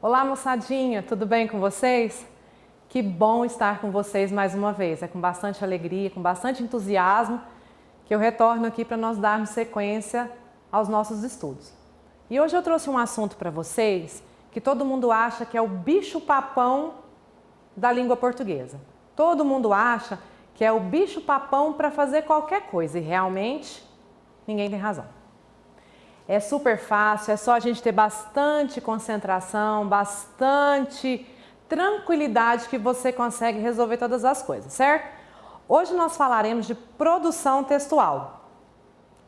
Olá, moçadinha, tudo bem com vocês? Que bom estar com vocês mais uma vez. É com bastante alegria, com bastante entusiasmo que eu retorno aqui para nós darmos sequência aos nossos estudos. E hoje eu trouxe um assunto para vocês que todo mundo acha que é o bicho-papão da língua portuguesa. Todo mundo acha que é o bicho-papão para fazer qualquer coisa e realmente ninguém tem razão. É super fácil, é só a gente ter bastante concentração, bastante tranquilidade que você consegue resolver todas as coisas, certo? Hoje nós falaremos de produção textual.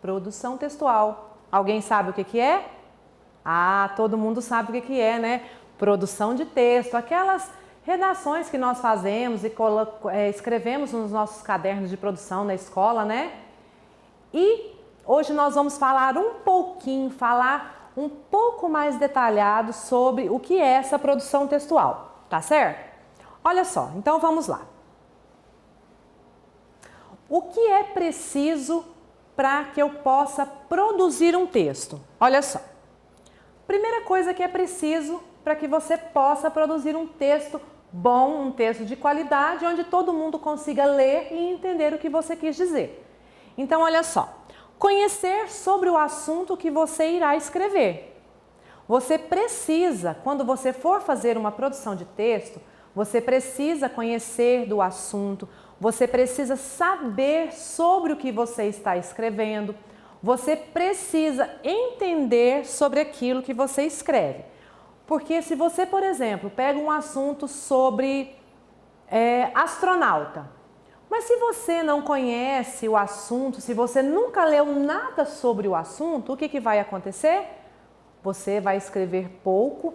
Produção textual. Alguém sabe o que é? Ah, todo mundo sabe o que é, né? Produção de texto, aquelas redações que nós fazemos e escrevemos nos nossos cadernos de produção na escola, né? E hoje nós vamos falar um pouco mais detalhado sobre o que é essa produção textual, tá certo? Olha só, então vamos lá. O que é preciso para que eu possa produzir um texto? Olha só. Primeira coisa que é preciso para que você possa produzir um texto bom, um texto de qualidade, onde todo mundo consiga ler e entender o que você quis dizer. Então, olha só. Conhecer sobre o assunto que você irá escrever. Você precisa, quando você for fazer uma produção de texto, você precisa conhecer do assunto, você precisa saber sobre o que você está escrevendo, você precisa entender sobre aquilo que você escreve. Porque se você, por exemplo, pega um assunto sobre astronauta, mas se você não conhece o assunto, se você nunca leu nada sobre o assunto, o que vai acontecer? Você vai escrever pouco,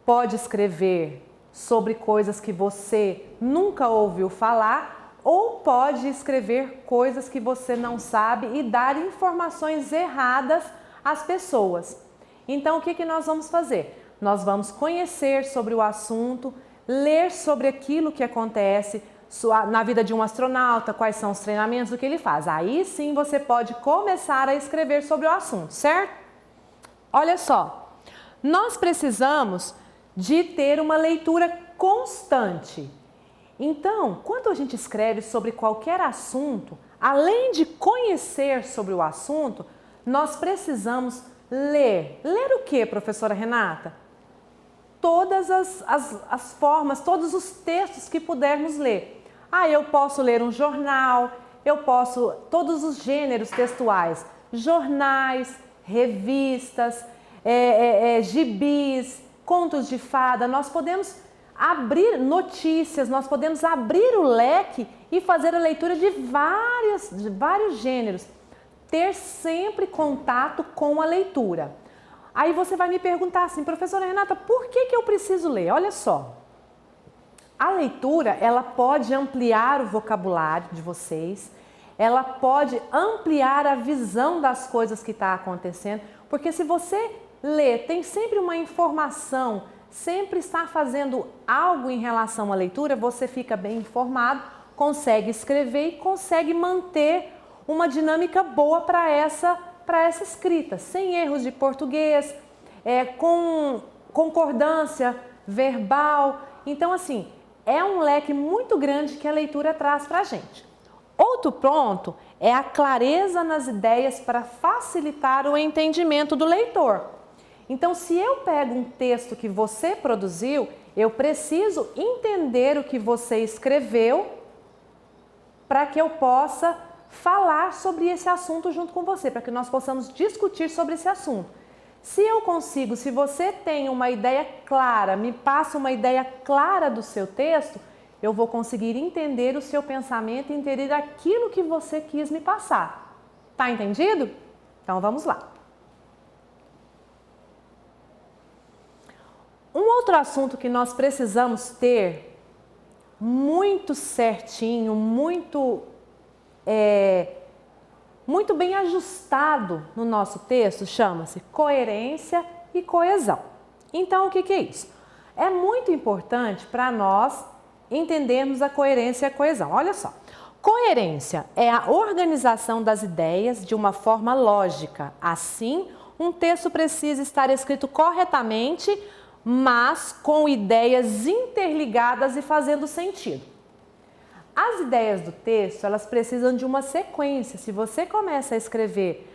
pode escrever sobre coisas que você nunca ouviu falar ou pode escrever coisas que você não sabe e dar informações erradas às pessoas. Então, o que nós vamos fazer? Nós vamos conhecer sobre o assunto, ler sobre aquilo que acontece na vida de um astronauta, quais são os treinamentos, o que ele faz. Aí sim você pode começar a escrever sobre o assunto, certo? Olha só, nós precisamos de ter uma leitura constante. Então, quando a gente escreve sobre qualquer assunto, além de conhecer sobre o assunto, nós precisamos ler. Ler o que, professora Renata? Todas as formas, todos os textos que pudermos ler. Ah, eu posso ler um jornal, todos os gêneros textuais, jornais, revistas, gibis, contos de fada, nós podemos abrir notícias, nós podemos abrir o leque e fazer a leitura de vários gêneros, ter sempre contato com a leitura. Aí você vai me perguntar assim, professora Renata, por que eu preciso ler? Olha só. A leitura, ela pode ampliar o vocabulário de vocês, ela pode ampliar a visão das coisas que está acontecendo, porque se você lê, tem sempre uma informação, sempre está fazendo algo em relação à leitura, você fica bem informado, consegue escrever e consegue manter uma dinâmica boa para essa escrita, sem erros de português, com concordância verbal. Então, assim, é um leque muito grande que a leitura traz para a gente. Outro ponto é a clareza nas ideias para facilitar o entendimento do leitor. Então, se eu pego um texto que você produziu, eu preciso entender o que você escreveu para que eu possa falar sobre esse assunto junto com você, para que nós possamos discutir sobre esse assunto. Se eu consigo, se você tem uma ideia clara, me passa uma ideia clara do seu texto, eu vou conseguir entender o seu pensamento e entender aquilo que você quis me passar. Tá entendido? Então vamos lá. Um outro assunto que nós precisamos ter muito certinho, muito bem ajustado no nosso texto, chama-se coerência e coesão. Então, o que é isso? É muito importante para nós entendermos a coerência e a coesão. Olha só, coerência é a organização das ideias de uma forma lógica. Assim, um texto precisa estar escrito corretamente, mas com ideias interligadas e fazendo sentido. As ideias do texto, elas precisam de uma sequência. Se você começa a escrever,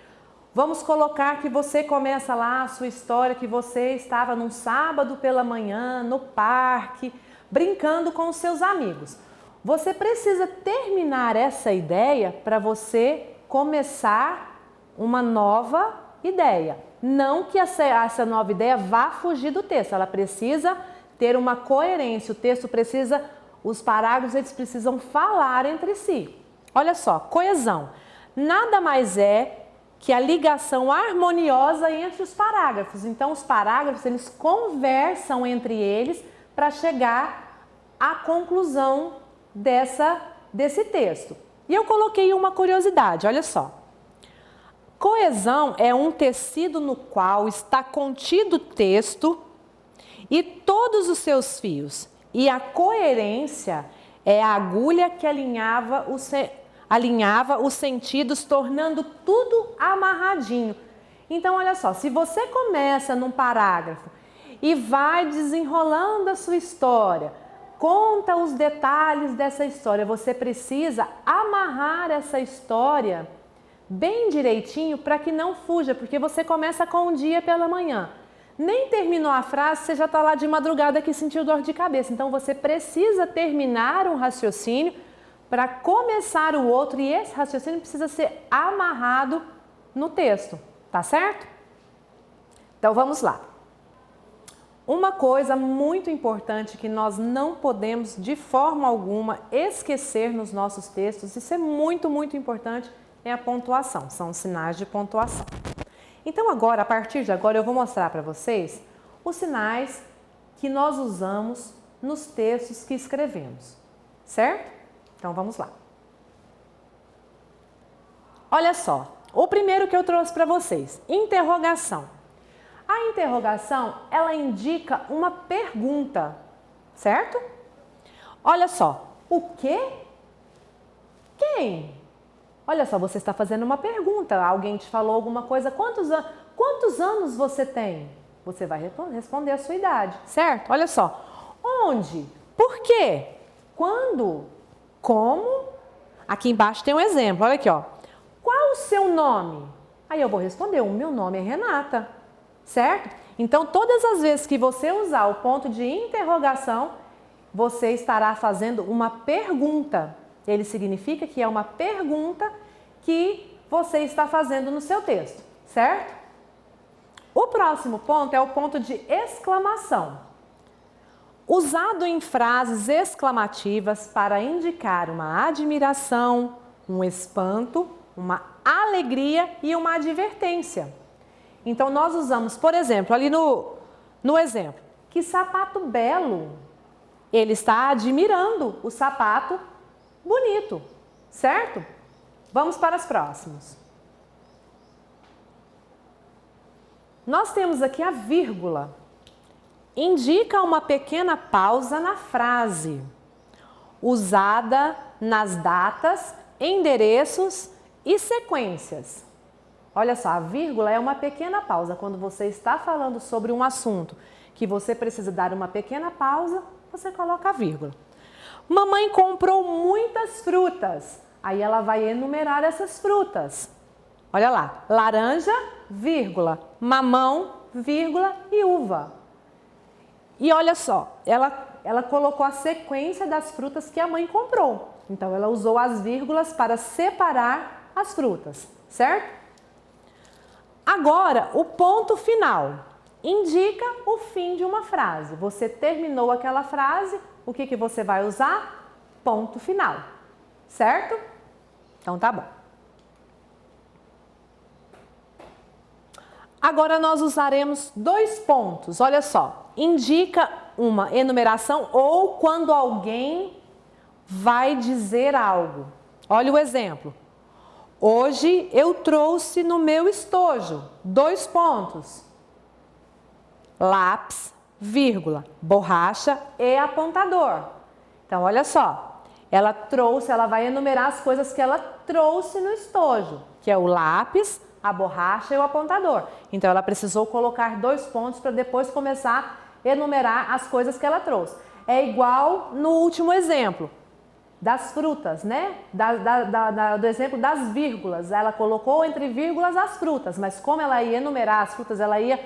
vamos colocar que você começa lá a sua história, que você estava num sábado pela manhã, no parque, brincando com os seus amigos. Você precisa terminar essa ideia para você começar uma nova ideia. Não que essa nova ideia vá fugir do texto, ela precisa ter uma coerência, o texto precisa, os parágrafos eles precisam falar entre si. Olha só, coesão. Nada mais é que a ligação harmoniosa entre os parágrafos. Então, os parágrafos eles conversam entre eles para chegar à conclusão desse texto. E eu coloquei uma curiosidade, olha só. Coesão é um tecido no qual está contido o texto e todos os seus fios. E a coerência é a agulha que alinhava os sentidos, tornando tudo amarradinho. Então, olha só, se você começa num parágrafo e vai desenrolando a sua história, conta os detalhes dessa história, você precisa amarrar essa história bem direitinho para que não fuja, porque você começa com um dia pela manhã. Nem terminou a frase, você já está lá de madrugada que sentiu dor de cabeça. Então, você precisa terminar um raciocínio para começar o outro e esse raciocínio precisa ser amarrado no texto, tá certo? Então, vamos lá. Uma coisa muito importante que nós não podemos de forma alguma esquecer nos nossos textos, isso é muito, muito importante, é a pontuação, são os sinais de pontuação. Então agora, a partir de agora, eu vou mostrar para vocês os sinais que nós usamos nos textos que escrevemos, certo? Então vamos lá. Olha só, o primeiro que eu trouxe para vocês, interrogação. A interrogação, ela indica uma pergunta, certo? Olha só, o quê? Quem? Olha só, você está fazendo uma pergunta, alguém te falou alguma coisa, quantos anos você tem? Você vai responder a sua idade, certo? Olha só, onde? Por quê? Quando? Como? Aqui embaixo tem um exemplo, olha aqui, ó. Qual o seu nome? Aí eu vou responder, o meu nome é Renata. Certo? Então, todas as vezes que você usar o ponto de interrogação, você estará fazendo uma pergunta. Ele significa que é uma pergunta que você está fazendo no seu texto, certo? O próximo ponto é o ponto de exclamação. Usado em frases exclamativas para indicar uma admiração, um espanto, uma alegria e uma advertência. Então, nós usamos, por exemplo, ali no exemplo, que sapato belo. Ele está admirando o sapato bonito, certo? Vamos para os próximos. Nós temos aqui a vírgula. Indica uma pequena pausa na frase, usada nas datas, endereços e sequências. Olha só, a vírgula é uma pequena pausa. Quando você está falando sobre um assunto que você precisa dar uma pequena pausa, você coloca a vírgula. Mamãe comprou muitas frutas. Aí ela vai enumerar essas frutas. Olha lá, laranja, vírgula, mamão, vírgula e uva. E olha só, ela colocou a sequência das frutas que a mãe comprou. Então, ela usou as vírgulas para separar as frutas, certo? Agora, o ponto final indica o fim de uma frase. Você terminou aquela frase, o que você vai usar? Ponto final, certo? Então, tá bom. Agora, nós usaremos 2 pontos. Olha só, indica uma enumeração ou quando alguém vai dizer algo. Olha o exemplo. Hoje eu trouxe no meu estojo 2 pontos. Lápis, vírgula, borracha e apontador. Então, olha só. Ela vai enumerar as coisas que ela trouxe no estojo, que é o lápis, a borracha e o apontador. Então, ela precisou colocar 2 pontos para depois começar enumerar as coisas que ela trouxe. É igual no último exemplo, das frutas, né? Do exemplo das vírgulas. Ela colocou entre vírgulas as frutas, mas como ela ia enumerar as frutas, ela ia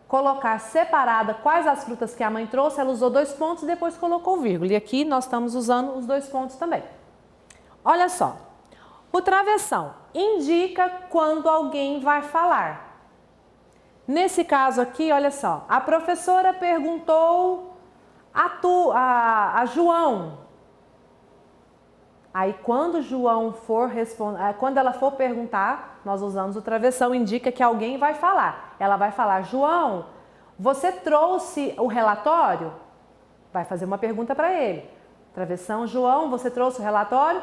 colocar separada quais as frutas que a mãe trouxe, ela usou 2 pontos e depois colocou vírgula. E aqui nós estamos usando os 2 pontos também. Olha só, o travessão indica quando alguém vai falar. Nesse caso aqui, olha só, a professora perguntou a João. Aí quando João for responder, quando ela for perguntar, nós usamos o travessão, indica que alguém vai falar. Ela vai falar: João, você trouxe o relatório? Vai fazer uma pergunta para ele. Travessão: João, você trouxe o relatório?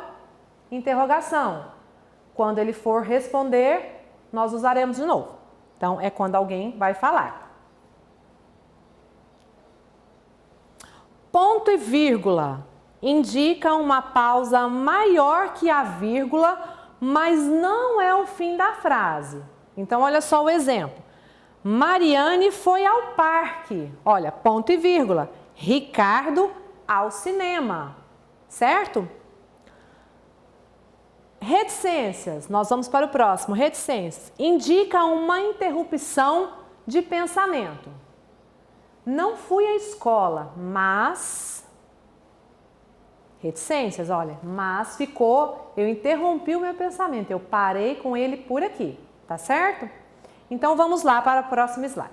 Interrogação. Quando ele for responder, nós usaremos de novo. Então, é quando alguém vai falar. Ponto e vírgula indicam uma pausa maior que a vírgula, mas não é o fim da frase. Então, olha só o exemplo. Mariane foi ao parque. Olha, ponto e vírgula. Ricardo ao cinema. Certo? Reticências. Nós vamos para o próximo. Reticências. Indica uma interrupção de pensamento. Não fui à escola, mas... Reticências, olha, mas ficou, eu interrompi o meu pensamento, eu parei com ele por aqui, tá certo? Então vamos lá para o próximo slide.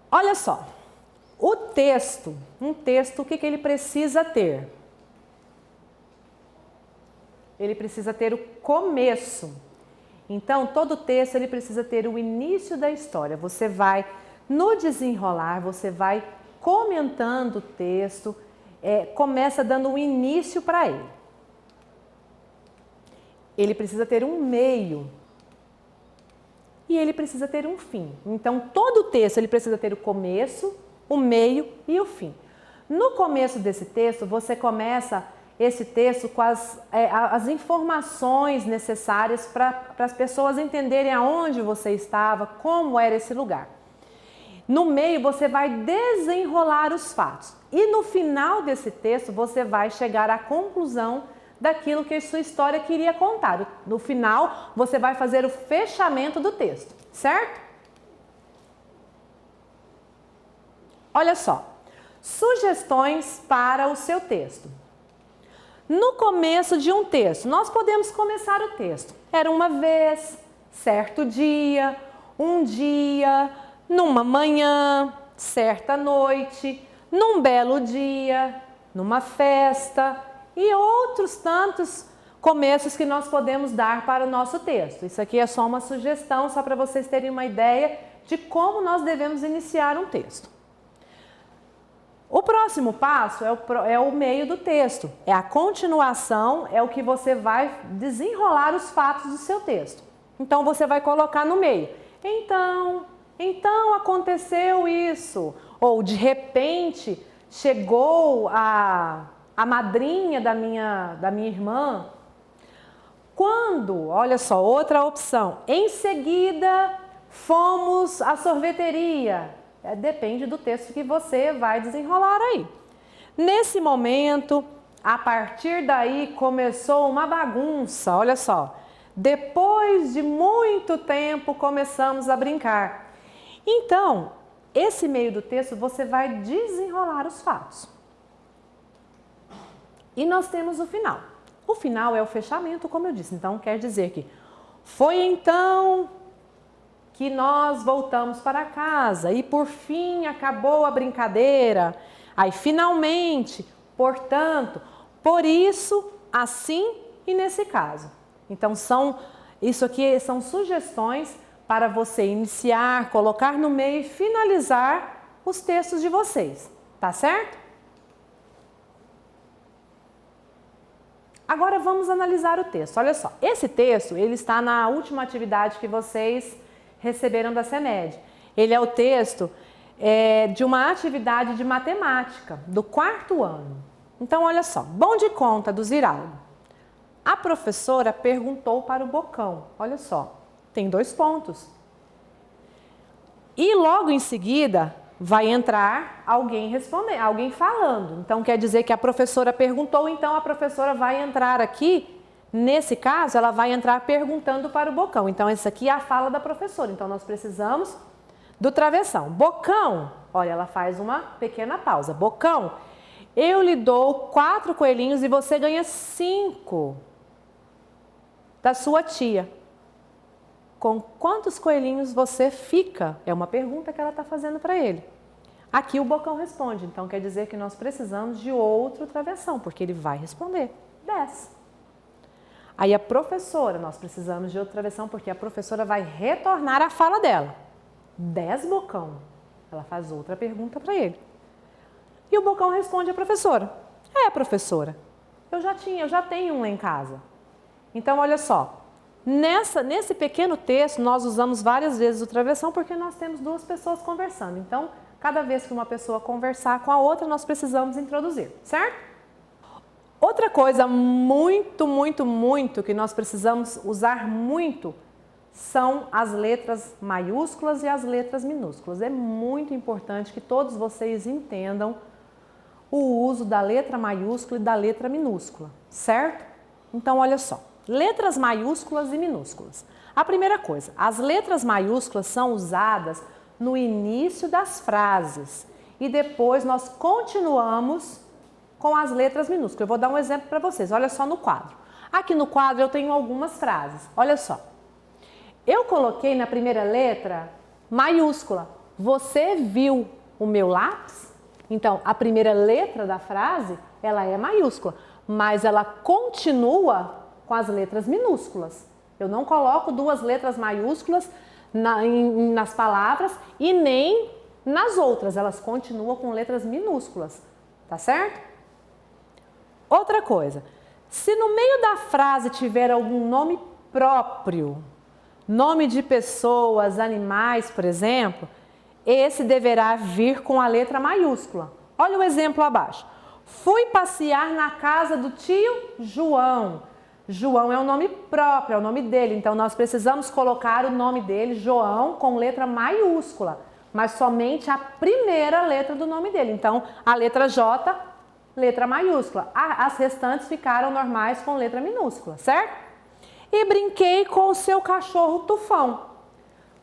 Olha só, o texto, um texto, o que ele precisa ter? Ele precisa ter o começo. Então, todo texto ele precisa ter o início da história. Você vai, no desenrolar, você vai comentando o texto, começa dando um início para ele. Ele precisa ter um meio e ele precisa ter um fim. Então, todo texto ele precisa ter o começo, o meio e o fim. No começo desse texto, você começa esse texto com as informações necessárias para as pessoas entenderem aonde você estava, como era esse lugar. No meio, você vai desenrolar os fatos. E no final desse texto, você vai chegar à conclusão daquilo que a sua história queria contar. No final, você vai fazer o fechamento do texto, certo? Olha só, sugestões para o seu texto. No começo de um texto, nós podemos começar o texto. Era uma vez, certo dia, um dia, numa manhã, certa noite, num belo dia, numa festa e outros tantos começos que nós podemos dar para o nosso texto. Isso aqui é só uma sugestão, só para vocês terem uma ideia de como nós devemos iniciar um texto. O próximo passo é o meio do texto, é a continuação, é o que você vai desenrolar os fatos do seu texto. Então, você vai colocar no meio. Então aconteceu isso, ou de repente chegou a madrinha da minha irmã. Quando, olha só, outra opção, em seguida fomos à sorveteria. Depende do texto que você vai desenrolar aí. Nesse momento, a partir daí começou uma bagunça, olha só. Depois de muito tempo começamos a brincar. Então, esse meio do texto você vai desenrolar os fatos. E nós temos o final. O final é o fechamento, como eu disse. Então, quer dizer que foi então que nós voltamos para casa e por fim acabou a brincadeira. Aí, finalmente, portanto, por isso, assim e nesse caso. Então, isso aqui são sugestões para você iniciar, colocar no meio e finalizar os textos de vocês, tá certo? Agora vamos analisar o texto. Olha só, esse texto ele está na última atividade que vocês receberam da CEMED. Ele é o texto de uma atividade de matemática do 4º ano. Então, olha só, bom de conta do Ziraldo. A professora perguntou para o Bocão, olha só, tem 2 pontos. E logo em seguida vai entrar alguém respondendo, alguém falando. Então quer dizer que a professora perguntou, então a professora vai entrar aqui, nesse caso, ela vai entrar perguntando para o Bocão. Então essa aqui é a fala da professora. Então nós precisamos do travessão. Bocão, olha, ela faz uma pequena pausa. Bocão, eu lhe dou 4 coelhinhos e você ganha 5 da sua tia. Com quantos coelhinhos você fica? É uma pergunta que ela está fazendo para ele. Aqui o Bocão responde, então quer dizer que nós precisamos de outro travessão, porque ele vai responder 10. Aí a professora, nós precisamos de outra travessão, porque a professora vai retornar a fala dela. 10, Bocão. Ela faz outra pergunta para ele. E o Bocão responde à professora. Professora, eu já tenho um lá em casa. Então, olha só. Nesse pequeno texto, nós usamos várias vezes o travessão porque nós temos 2 pessoas conversando. Então, cada vez que uma pessoa conversar com a outra, nós precisamos introduzir, certo? Outra coisa muito que nós precisamos usar muito são as letras maiúsculas e as letras minúsculas. É muito importante que todos vocês entendam o uso da letra maiúscula e da letra minúscula, certo? Então, olha só. Letras maiúsculas e minúsculas. A primeira coisa, as letras maiúsculas são usadas no início das frases e depois nós continuamos com as letras minúsculas. Eu vou dar um exemplo para vocês, olha só no quadro. Aqui no quadro eu tenho algumas frases, olha só. Eu coloquei na primeira letra maiúscula. Você viu o meu lápis? Então, a primeira letra da frase, ela é maiúscula, mas ela continua com as letras minúsculas. Eu não coloco 2 letras maiúsculas nas palavras e nem nas outras. Elas continuam com letras minúsculas, tá certo? Outra coisa, se no meio da frase tiver algum nome próprio, nome de pessoas, animais, por exemplo, esse deverá vir com a letra maiúscula. Olha o exemplo abaixo. Fui passear na casa do tio João. João é um nome próprio, é o nome dele, então nós precisamos colocar o nome dele, João, com letra maiúscula, mas somente a primeira letra do nome dele. Então, a letra J, letra maiúscula. As restantes ficaram normais com letra minúscula, certo? E brinquei com o seu cachorro Tufão.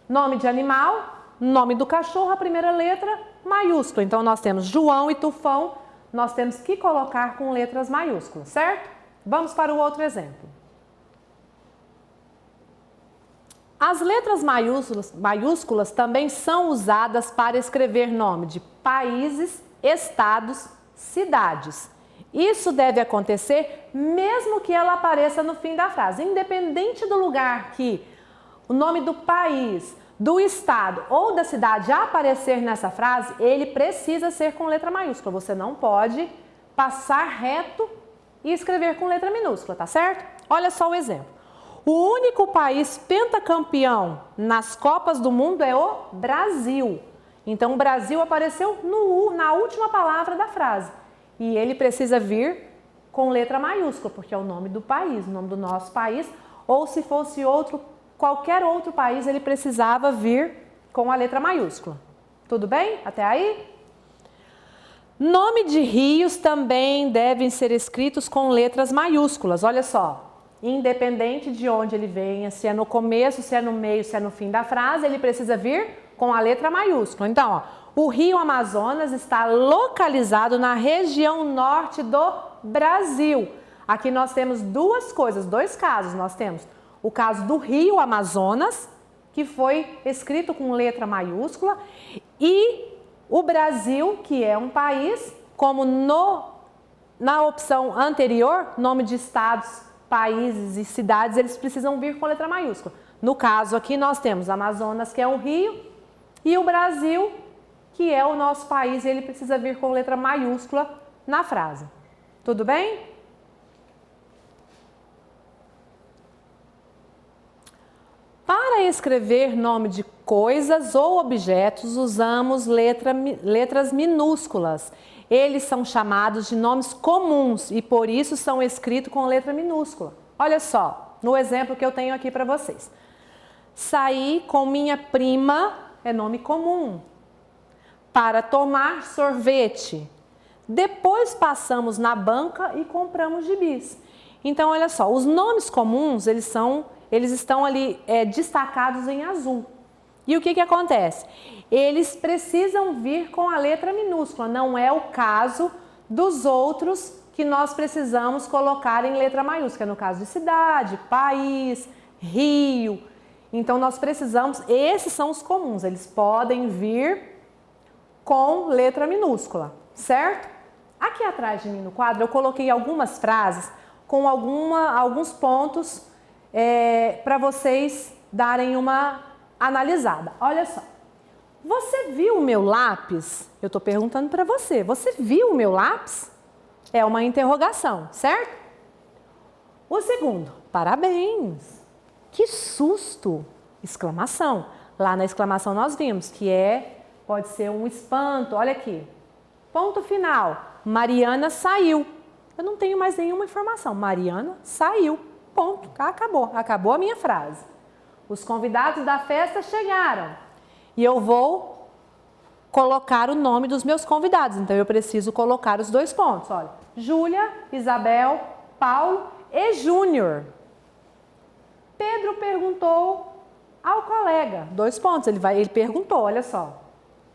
Nome de animal, nome do cachorro, a primeira letra maiúscula. Então, nós temos João e Tufão, nós temos que colocar com letras maiúsculas, certo? Vamos para o outro exemplo. As letras maiúsculas também são usadas para escrever nome de países, estados, cidades. Isso deve acontecer mesmo que ela apareça no fim da frase. Independente do lugar que o nome do país, do estado ou da cidade aparecer nessa frase, ele precisa ser com letra maiúscula. Você não pode passar reto e escrever com letra minúscula, tá certo? Olha só o exemplo. O único país pentacampeão nas Copas do Mundo é o Brasil. Então, o Brasil apareceu na última palavra da frase. E ele precisa vir com letra maiúscula, porque é o nome do país, o nome do nosso país. Ou se fosse qualquer outro país, ele precisava vir com a letra maiúscula. Tudo bem? Até aí? Nome de rios também devem ser escritos com letras maiúsculas. Olha só, independente de onde ele venha, se é no começo, se é no meio, se é no fim da frase, ele precisa vir com a letra maiúscula. Então, o rio Amazonas está localizado na região norte do Brasil. Aqui nós temos 2 coisas, 2 casos. Nós temos o caso do rio Amazonas, que foi escrito com letra maiúscula, e o Brasil, que é um país, como na opção anterior, nome de estados, países e cidades, eles precisam vir com letra maiúscula. No caso aqui nós temos Amazonas, que é um rio, e o Brasil, que é o nosso país, ele precisa vir com letra maiúscula na frase. Tudo bem? Para escrever nome de coisas ou objetos, usamos letras minúsculas. Eles são chamados de nomes comuns e por isso são escritos com letra minúscula. Olha só, no exemplo que eu tenho aqui para vocês. Saí com minha prima é nome comum. Para tomar sorvete. Depois passamos na banca e compramos gibis. Então, olha só, os nomes comuns, eles estão ali destacados em azul. E o que acontece? Eles precisam vir com a letra minúscula, não é o caso dos outros que nós precisamos colocar em letra maiúscula, no caso de cidade, país, rio. Então, nós precisamos, esses são os comuns, eles podem vir com letra minúscula, certo? Aqui atrás de mim no quadro eu coloquei algumas frases com alguns pontos para vocês darem uma analisada. Olha só, você viu o meu lápis? Eu estou perguntando para você, você viu o meu lápis? É uma interrogação, certo? O segundo, parabéns! Que susto! Exclamação. Lá na exclamação nós vimos que pode ser um espanto. Olha aqui. Ponto final. Mariana saiu. Eu não tenho mais nenhuma informação. Mariana saiu. Ponto. Acabou. Acabou a minha frase. Os convidados da festa chegaram. E eu vou colocar o nome dos meus convidados. Então eu preciso colocar os 2 pontos. Olha. Júlia, Isabel, Paulo e Júnior. Pedro perguntou ao colega. 2 pontos. Ele perguntou, olha só.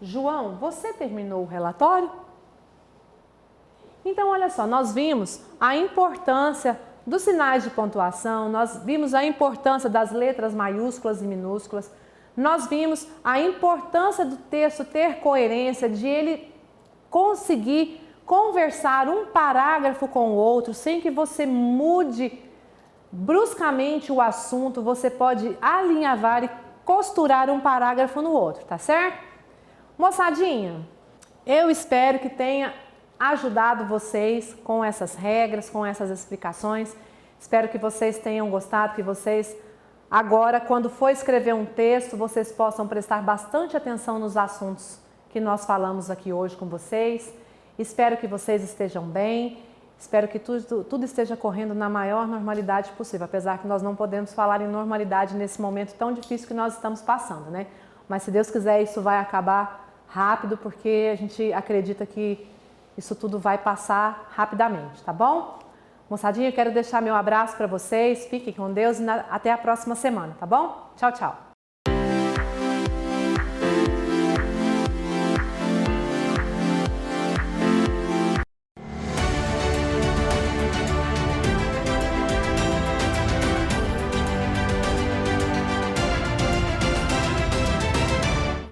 João, você terminou o relatório? Então, olha só, nós vimos a importância dos sinais de pontuação, nós vimos a importância das letras maiúsculas e minúsculas, nós vimos a importância do texto ter coerência, de ele conseguir conversar um parágrafo com o outro, sem que você mude bruscamente o assunto, você pode alinhavar e costurar um parágrafo no outro, tá certo? Moçadinha, eu espero que tenha ajudado vocês com essas regras, com essas explicações. Espero que vocês tenham gostado, que vocês agora, quando for escrever um texto, vocês possam prestar bastante atenção nos assuntos que nós falamos aqui hoje com vocês. Espero que vocês estejam bem, espero que tudo esteja correndo na maior normalidade possível, apesar que nós não podemos falar em normalidade nesse momento tão difícil que nós estamos passando, né? Mas se Deus quiser, isso vai acabar rápido, porque a gente acredita que isso tudo vai passar rapidamente, tá bom? Moçadinha, eu quero deixar meu abraço para vocês, fiquem com Deus e até a próxima semana, tá bom? Tchau, tchau!